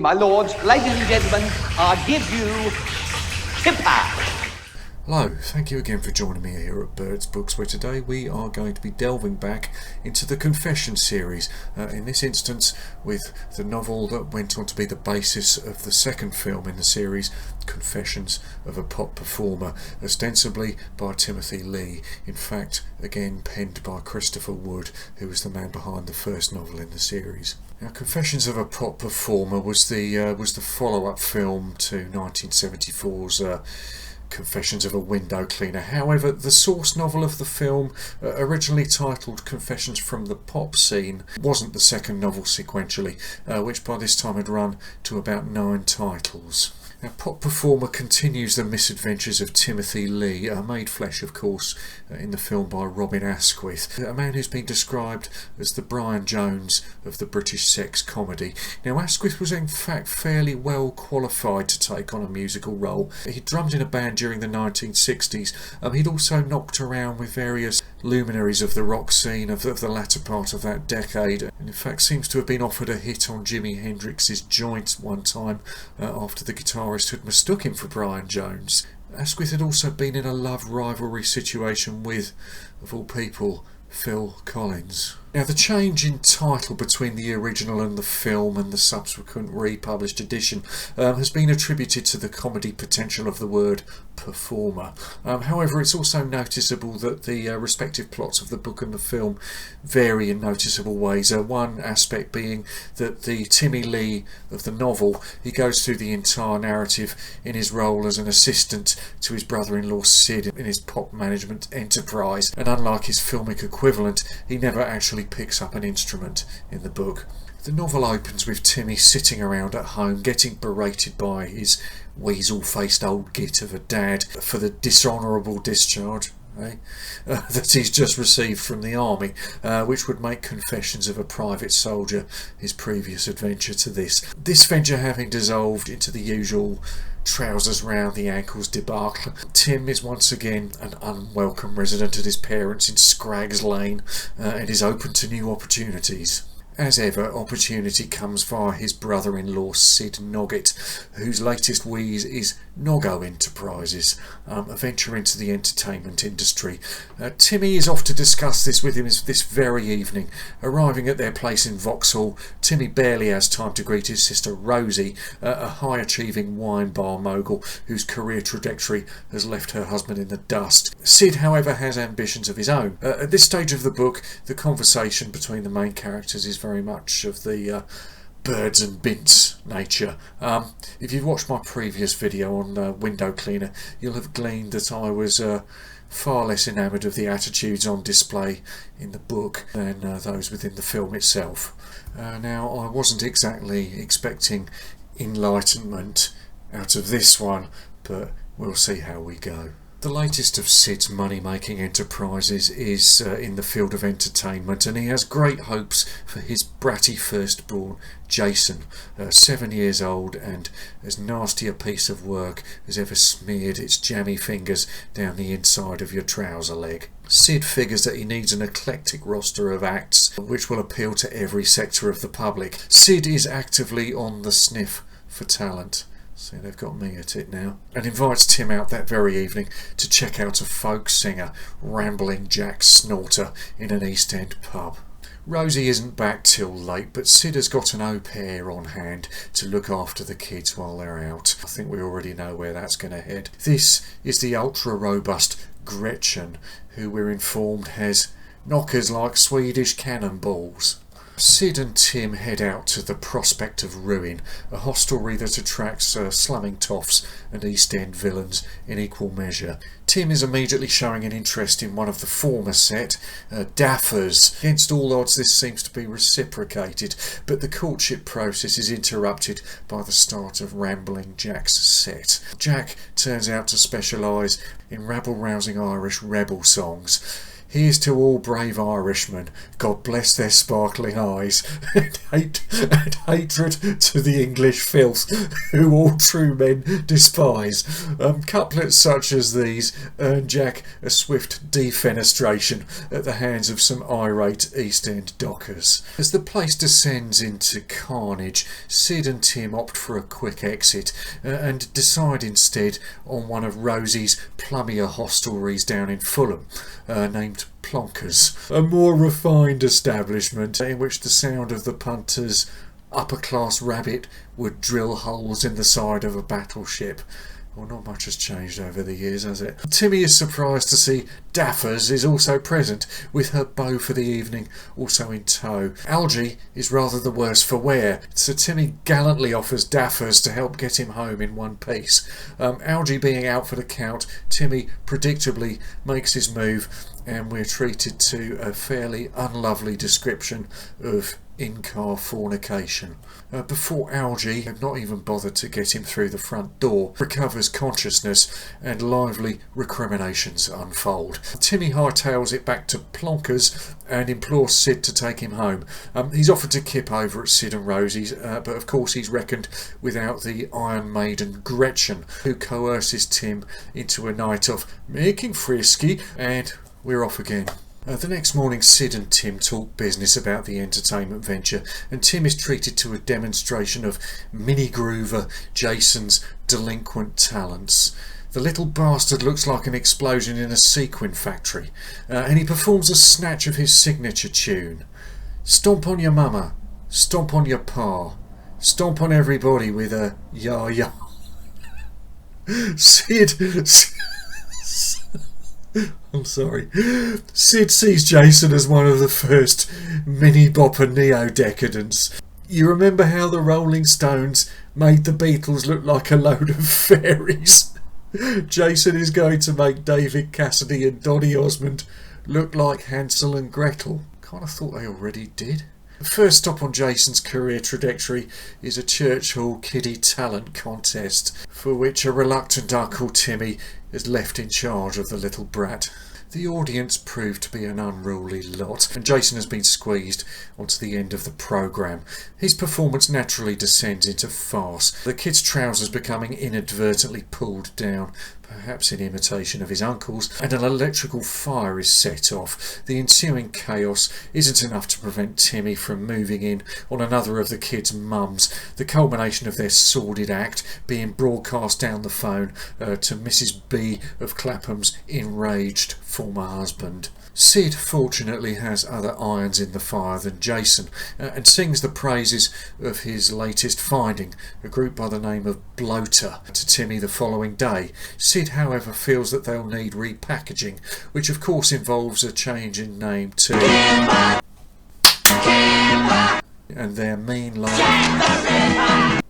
My lords, ladies and gentlemen, I give you Kipper. Hello, thank you again for joining me here at Birds Books, where today we are going to be delving back into the Confession series, in this instance with the novel that went on to be the basis of the second film in the series, Confessions of a Pop Performer, ostensibly by Timothy Lea, in fact again penned by Christopher Wood, who was the man behind the first novel in the series. Now, Confessions of a Pop Performer was the follow-up film to 1974's Confessions of a Window Cleaner. However, the source novel of the film, originally titled Confessions from the Pop Scene, wasn't the second novel sequentially, which by this time had run to about 9 titles. Now, Pop Performer continues the misadventures of Timothy Lea, made flesh of course in the film by Robin Askwith, a man who's been described as the Brian Jones of the British sex comedy. Now, Askwith was in fact fairly well qualified to take on a musical role. He drummed in a band during the 1960s. He'd also knocked around with various luminaries of the rock scene of the latter part of that decade, and in fact seems to have been offered a hit on Jimi Hendrix's Joint one time after the guitarist had mistook him for Brian Jones. Askwith had also been in a love rivalry situation with, of all people, Phil Collins. Now, the change in title between the original and the film and the subsequent republished edition has been attributed to the comedy potential of the word performer. However, it's also noticeable that the respective plots of the book and the film vary in noticeable ways. One aspect being that the Timmy Lea of the novel, he goes through the entire narrative in his role as an assistant to his brother-in-law Sid in his pop management enterprise, and unlike his filmic equivalent, he never actually picks up an instrument in the book. The novel opens with Timmy sitting around at home getting berated by his weasel-faced old git of a dad for the dishonourable discharge that he's just received from the army, which would make Confessions of a Private Soldier his previous adventure to this. This venture having dissolved into the usual trousers round the ankles debacle, Tim is once again an unwelcome resident at his parents' in Scraggs Lane and is open to new opportunities. As ever, opportunity comes via his brother-in-law Sid Nogget, whose latest wheeze is Noggo Enterprises, a venture into the entertainment industry. Timmy is off to discuss this with him this very evening. Arriving at their place in Vauxhall, Timmy barely has time to greet his sister Rosie, a high-achieving wine bar mogul whose career trajectory has left her husband in the dust. Sid, however, has ambitions of his own. At this stage of the book, the conversation between the main characters is very much of the birds and bints nature. If you've watched my previous video on Window Cleaner, you'll have gleaned that I was far less enamoured of the attitudes on display in the book than those within the film itself. Now, I wasn't exactly expecting enlightenment out of this one, but we'll see how we go. The latest of Sid's money-making enterprises is in the field of entertainment, and he has great hopes for his bratty firstborn, Jason, 7 years old and as nasty a piece of work as ever smeared its jammy fingers down the inside of your trouser leg. Sid figures that he needs an eclectic roster of acts which will appeal to every sector of the public. Sid is actively on the sniff for talent. See, they've got me at it now. And invites Tim out that very evening to check out a folk singer, Rambling Jack Snorter, in an East End pub. Rosie isn't back till late, but Sid has got an au pair on hand to look after the kids while they're out. I think we already know where that's going to head. This is the ultra-robust Gretchen, who we're informed has knockers like Swedish cannonballs. Sid and Tim head out to the Prospect of Ruin, a hostelry that attracts slumming toffs and East End villains in equal measure. Tim is immediately showing an interest in one of the former set, daffers. Against all odds, this seems to be reciprocated, but the courtship process is interrupted by the start of Rambling Jack's set. Jack turns out to specialise in rabble-rousing Irish rebel songs. Here's to all brave Irishmen, God bless their sparkling eyes, and hatred to the English filth, who all true men despise. Couplets such as these earn Jack a swift defenestration at the hands of some irate East End dockers. As the place descends into carnage, Sid and Tim opt for a quick exit and decide instead on one of Rosie's plummier hostelries down in Fulham, named Plonkers, a more refined establishment in which the sound of the punter's upper-class rabbit would drill holes in the side of a battleship. Well, not much has changed over the years, has it? Timmy is surprised to see Daffers is also present, with her beau for the evening also in tow. Algie is rather the worse for wear, so Timmy gallantly offers Daffers to help get him home in one piece. Algie being out for the count, Timmy predictably makes his move, and we're treated to a fairly unlovely description of in-car fornication. Before Algie had not even bothered to get him through the front door, recovers consciousness and lively recriminations unfold. Timmy hightails it back to Plonkers and implores Sid to take him home. He's offered to kip over at Sid and Rosie's, but of course he's reckoned without the Iron Maiden Gretchen, who coerces Tim into a night of making frisky, and we're off again. The next morning, Sid and Tim talk business about the entertainment venture, and Tim is treated to a demonstration of Mini Groover Jason's delinquent talents. The little bastard looks like an explosion in a sequin factory, and he performs a snatch of his signature tune. Stomp on your mama, stomp on your pa, stomp on everybody with a ya. I'm sorry. Sid sees Jason as one of the first mini-bopper neo-decadents. You remember how the Rolling Stones made the Beatles look like a load of fairies? Jason is going to make David Cassidy and Donny Osmond look like Hansel and Gretel. Kind of thought they already did. The first stop on Jason's career trajectory is a church hall kiddie talent contest, for which a reluctant Uncle Timmy is left in charge of the little brat. The audience proved to be an unruly lot, and Jason has been squeezed onto the end of the programme. His performance naturally descends into farce, the kid's trousers becoming inadvertently pulled down, perhaps in imitation of his uncle's, and an electrical fire is set off. The ensuing chaos isn't enough to prevent Timmy from moving in on another of the kids' mums, the culmination of their sordid act being broadcast down the phone to Mrs. B of Clapham's enraged former husband. Sid fortunately has other irons in the fire than Jason, and sings the praises of his latest finding, a group by the name of Bloater, to Timmy the following day. Sid, however, feels that they'll need repackaging, which of course involves a change in name to and their mean line.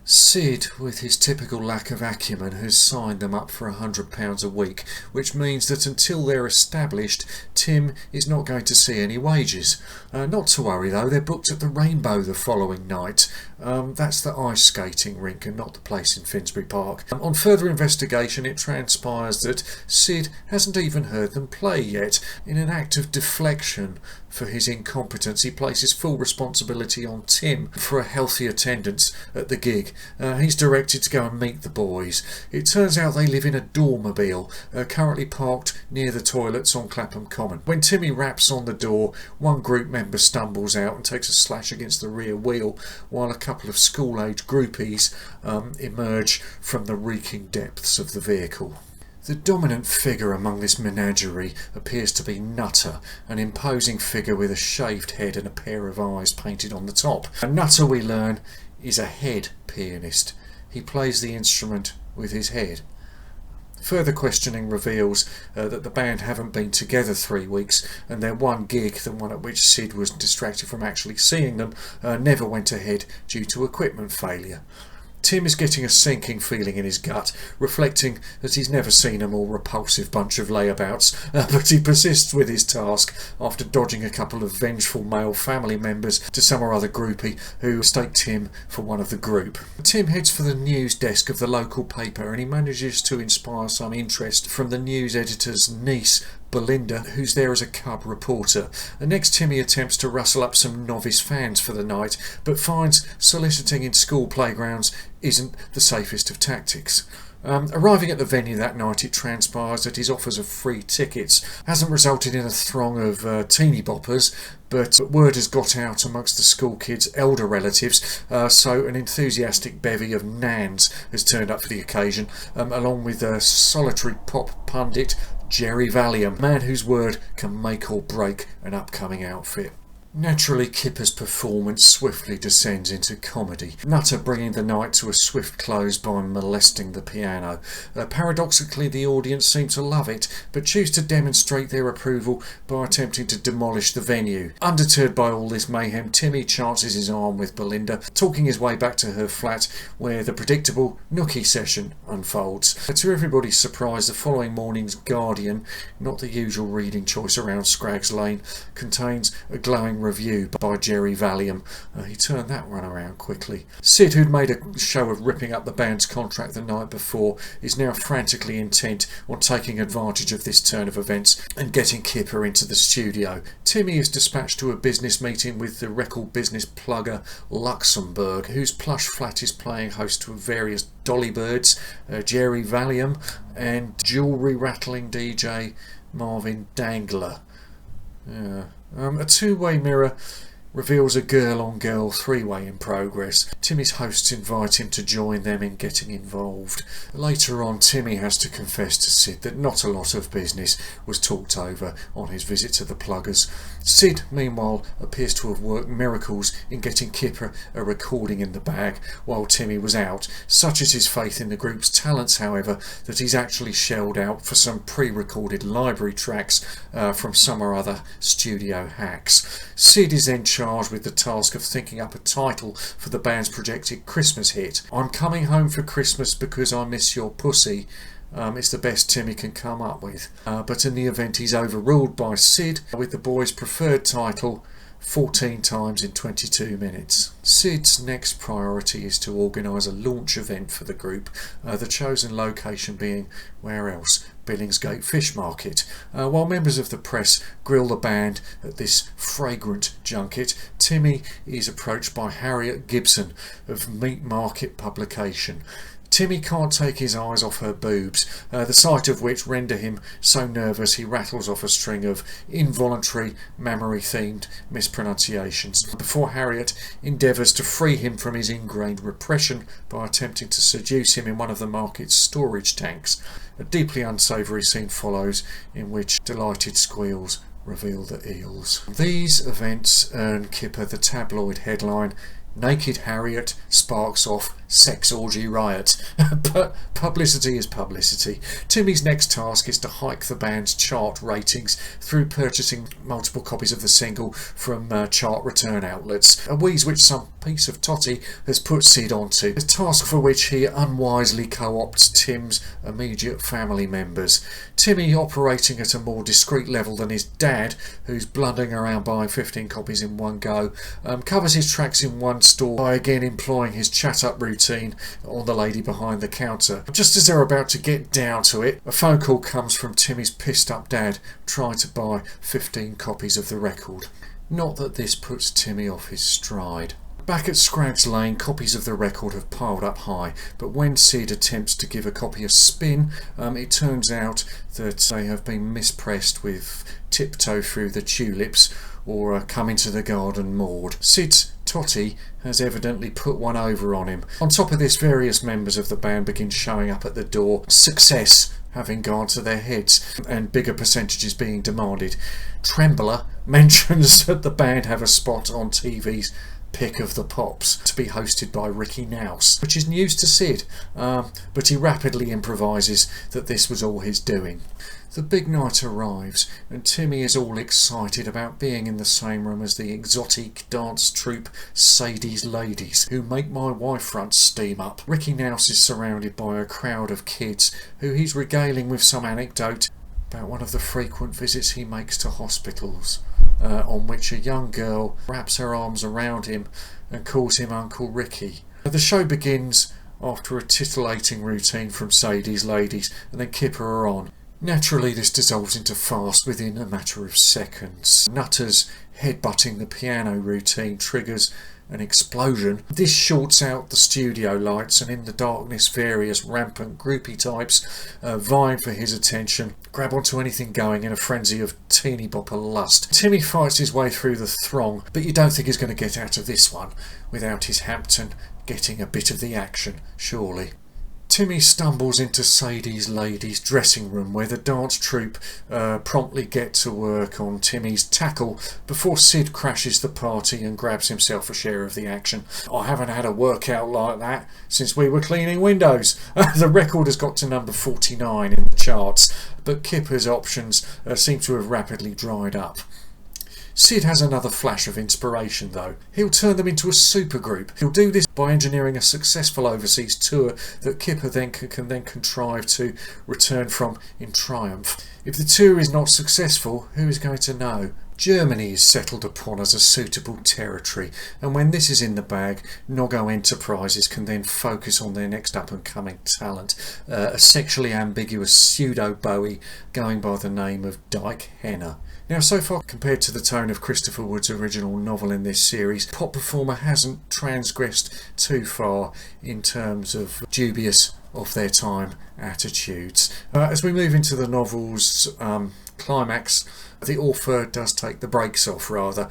Sid, with his typical lack of acumen, has signed them up for £100 a week, which means that until they're established, Tim is not going to see any wages. Not to worry though, they're booked at the Rainbow the following night. That's the ice skating rink and not the place in Finsbury Park. On further investigation, it transpires that Sid hasn't even heard them play yet. In an act of deflection for his incompetence, he places full responsibility on Tim for a healthy attendance at the gig. He's directed to go and meet the boys. It turns out they live in a dormobile, currently parked near the toilets on Clapham Common. When Timmy raps on the door, one group member stumbles out and takes a slash against the rear wheel, while a couple of school-age groupies emerge from the reeking depths of the vehicle. The dominant figure among this menagerie appears to be Nutter, an imposing figure with a shaved head and a pair of eyes painted on the top. And Nutter, we learn, is a head pianist. He plays the instrument with his head. Further questioning reveals that the band haven't been together 3 weeks, and their one gig, the one at which Sid was distracted from actually seeing them, never went ahead due to equipment failure. Tim is getting a sinking feeling in his gut, reflecting that he's never seen a more repulsive bunch of layabouts, but he persists with his task after dodging a couple of vengeful male family members to some or other groupie who mistaked him for one of the group. Tim heads for the news desk of the local paper, and he manages to inspire some interest from the news editor's niece, Belinda, who's there as a cub reporter. And next, Timmy attempts to rustle up some novice fans for the night, but finds soliciting in school playgrounds isn't the safest of tactics. Arriving at the venue that night, it transpires that his offers of free tickets hasn't resulted in a throng of teeny boppers, but word has got out amongst the school kids' elder relatives, so an enthusiastic bevy of nans has turned up for the occasion, along with a solitary pop pundit, Jerry Valium, a man whose word can make or break an upcoming outfit. Naturally, Kipper's performance swiftly descends into comedy, Nutter bringing the night to a swift close by molesting the piano. Paradoxically, the audience seem to love it, but choose to demonstrate their approval by attempting to demolish the venue. Undeterred by all this mayhem, Timmy chances his arm with Belinda, talking his way back to her flat, where the predictable nookie session unfolds. To everybody's surprise, the following morning's Guardian, not the usual reading choice around Scraggs Lane, contains a glowing review by Jerry Valium. He turned that one around quickly. Sid, who'd made a show of ripping up the band's contract the night before, is now frantically intent on taking advantage of this turn of events and getting Kipper into the studio. Timmy is dispatched to a business meeting with the record business plugger Luxembourg, whose plush flat is playing host to various Dollybirds, Jerry Valium, and jewellery rattling DJ Marvin Dangler. A two-way mirror reveals a girl-on-girl three-way in progress. Timmy's hosts invite him to join them in getting involved. Later on, Timmy has to confess to Sid that not a lot of business was talked over on his visit to the Pluggers. Sid, meanwhile, appears to have worked miracles in getting Kipper a recording in the bag while Timmy was out. Such is his faith in the group's talents, however, that he's actually shelled out for some pre-recorded library tracks from some or other studio hacks. Sid is then charged with the task of thinking up a title for the band's projected Christmas hit. I'm coming home for Christmas because I miss your pussy. It's the best Timmy can come up with. But in the event, he's overruled by Sid with the boys' preferred title, 14 times in 22 minutes. Sid's next priority is to organise a launch event for the group, the chosen location being, where else, Billingsgate Fish Market. While members of the press grill the band at this fragrant junket, Timmy is approached by Harriet Gibson of Meat Market Publication. Timmy can't take his eyes off her boobs, the sight of which render him so nervous he rattles off a string of involuntary mammary-themed mispronunciations before Harriet endeavours to free him from his ingrained repression by attempting to seduce him in one of the market's storage tanks. A deeply unsavoury scene follows in which delighted squeals reveal the eels. These events earn Kipper the tabloid headline, "Naked Harriet sparks off sex orgy riot." But publicity is publicity. Timmy's next task is to hike the band's chart ratings through purchasing multiple copies of the single from chart return outlets, a wheeze which some piece of totty has put Sid onto, a task for which he unwisely co-opts Tim's immediate family members. Timmy, operating at a more discreet level than his dad, who's blundering around buying 15 copies in one go, covers his tracks in one store by again employing his chat-up routine on the lady behind the counter. Just as they're about to get down to it, a phone call comes from Timmy's pissed-up dad trying to buy 15 copies of the record. Not that this puts Timmy off his stride. Back at Scraggs Lane, copies of the record have piled up high, but when Sid attempts to give a copy a spin, it turns out that they have been mispressed with Tiptoe Through the Tulips or Come Into the Garden Maud. Sid's totty has evidently put one over on him. On top of this, various members of the band begin showing up at the door, success having gone to their heads and bigger percentages being demanded. Trembler mentions that the band have a spot on TV's Pick of the Pops to be hosted by Ricky Nouse, which is news to Sid, but he rapidly improvises that this was all his doing. The big night arrives and Timmy is all excited about being in the same room as the exotic dance troupe Sadie's Ladies, who make my wife front steam up. Ricky Nouse is surrounded by a crowd of kids who he's regaling with some anecdote about one of the frequent visits he makes to hospitals, on which a young girl wraps her arms around him and calls him Uncle Ricky. The show begins after a titillating routine from Sadie's Ladies, and then Kipper are on. Naturally, this dissolves into farce within a matter of seconds. Nutters headbutting the piano routine triggers an explosion. This shorts out the studio lights, and in the darkness various rampant groupie types vying for his attention grab onto anything going in a frenzy of teeny bopper lust. Timmy fights his way through the throng, but you don't think he's going to get out of this one without his Hampton getting a bit of the action, surely. Timmy stumbles into Sadie's ladies' dressing room, where the dance troupe promptly get to work on Timmy's tackle before Sid crashes the party and grabs himself a share of the action. I haven't had a workout like that since we were cleaning windows. The record has got to number 49 in the charts, but Kipper's options seem to have rapidly dried up. Sid has another flash of inspiration though. He'll turn them into a supergroup. He'll do this by engineering a successful overseas tour that Kipper then can contrive to return from in triumph. If the tour is not successful, who is going to know? Germany is settled upon as a suitable territory, and when this is in the bag, Noggo Enterprises can then focus on their next up-and-coming talent, a sexually ambiguous pseudo-Bowie going by the name of Dyke Henner. Now, so far, compared to the tone of Christopher Wood's original novel in this series, Pop Performer hasn't transgressed too far in terms of dubious of their time attitudes. As we move into the novel's climax, the author does take the brakes off, rather.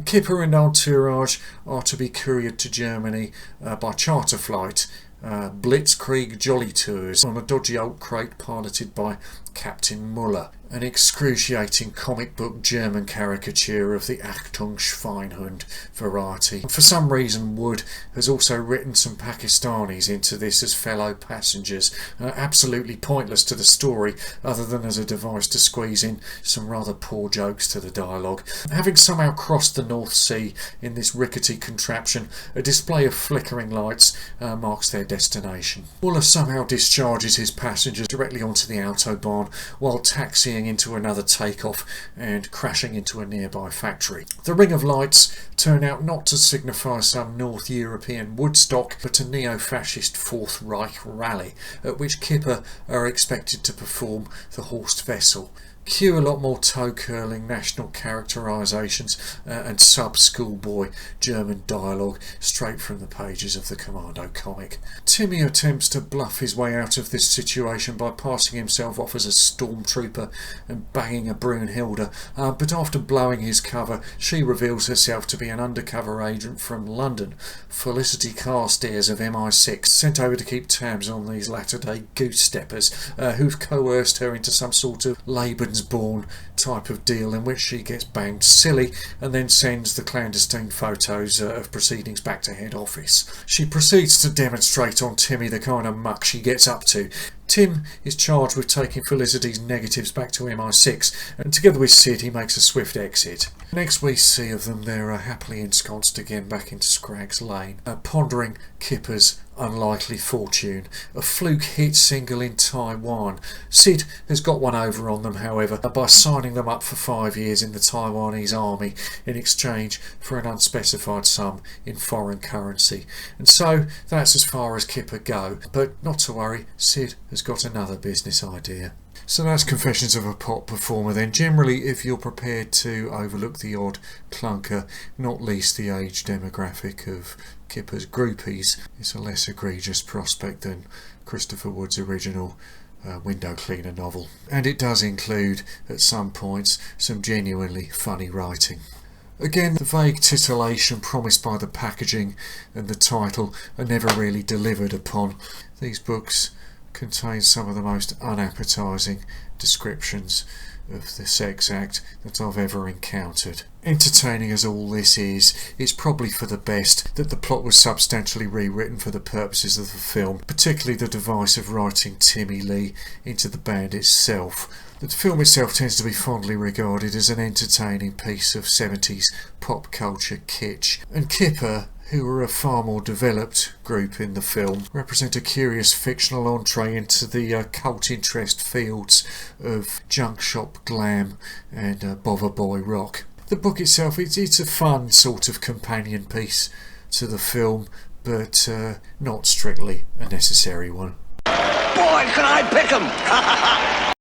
Kipper and entourage are to be couriered to Germany by charter flight, Blitzkrieg Jolly Tours, on a dodgy old crate piloted by Captain Muller, an excruciating comic book German caricature of the Achtung Schweinhund variety. For some reason, Wood has also written some Pakistanis into this as fellow passengers, absolutely pointless to the story other than as a device to squeeze in some rather poor jokes to the dialogue. Having somehow crossed the North Sea in this rickety contraption, a display of flickering lights marks their destination. Muller somehow discharges his passengers directly onto the autobahn while taxiing into another takeoff and crashing into a nearby factory. The ring of lights turn out not to signify some North European Woodstock, but a neo-fascist Fourth Reich rally, at which Kipper are expected to perform the Horst Wessel. Cue a lot more toe-curling national characterisations and sub-schoolboy German dialogue straight from the pages of the Commando comic. Timmy attempts to bluff his way out of this situation by passing himself off as a stormtrooper and banging a Brunhilde, but after blowing his cover, she reveals herself to be an undercover agent from London, Felicity Carstairs of MI6, sent over to keep tabs on these latter-day goose-steppers who've coerced her into some sort of Lebensborn type of deal in which she gets banged silly and then sends the clandestine photos of proceedings back to head office. She proceeds to demonstrate on Timmy the kind of muck she gets up to. Tim is charged with taking Felicity's negatives back to MI6, and together with Sid he makes a swift exit. Next we see of them, they're happily ensconced again back into Scraggs Lane, pondering Kipper's unlikely fortune, a fluke hit single in Taiwan. Sid has got one over on them, however, by signing them up for 5 years in the Taiwanese army in exchange for an unspecified sum in foreign currency. And so that's as far as Kipper go, but not to worry, Sid has got another business idea. So that's Confessions of a Pop Performer then. Generally, if you're prepared to overlook the odd clunker, not least the age demographic of Kipper's groupies, it's a less egregious prospect than Christopher Wood's original window cleaner novel. And it does include, at some points, some genuinely funny writing. Again, the vague titillation promised by the packaging and the title are never really delivered upon. These books contain some of the most unappetising descriptions of the sex act that I've ever encountered. Entertaining as all this is, it's probably for the best that the plot was substantially rewritten for the purposes of the film, particularly the device of writing Timmy Lea into the band itself. The film itself tends to be fondly regarded as an entertaining piece of 70s pop culture kitsch, and Kipper, who are a far more developed group in the film, represent a curious fictional entree into the cult interest fields of junk shop glam and bother boy rock. The book itself, it's a fun sort of companion piece to the film, but not strictly a necessary one. Boy, can I pick 'em!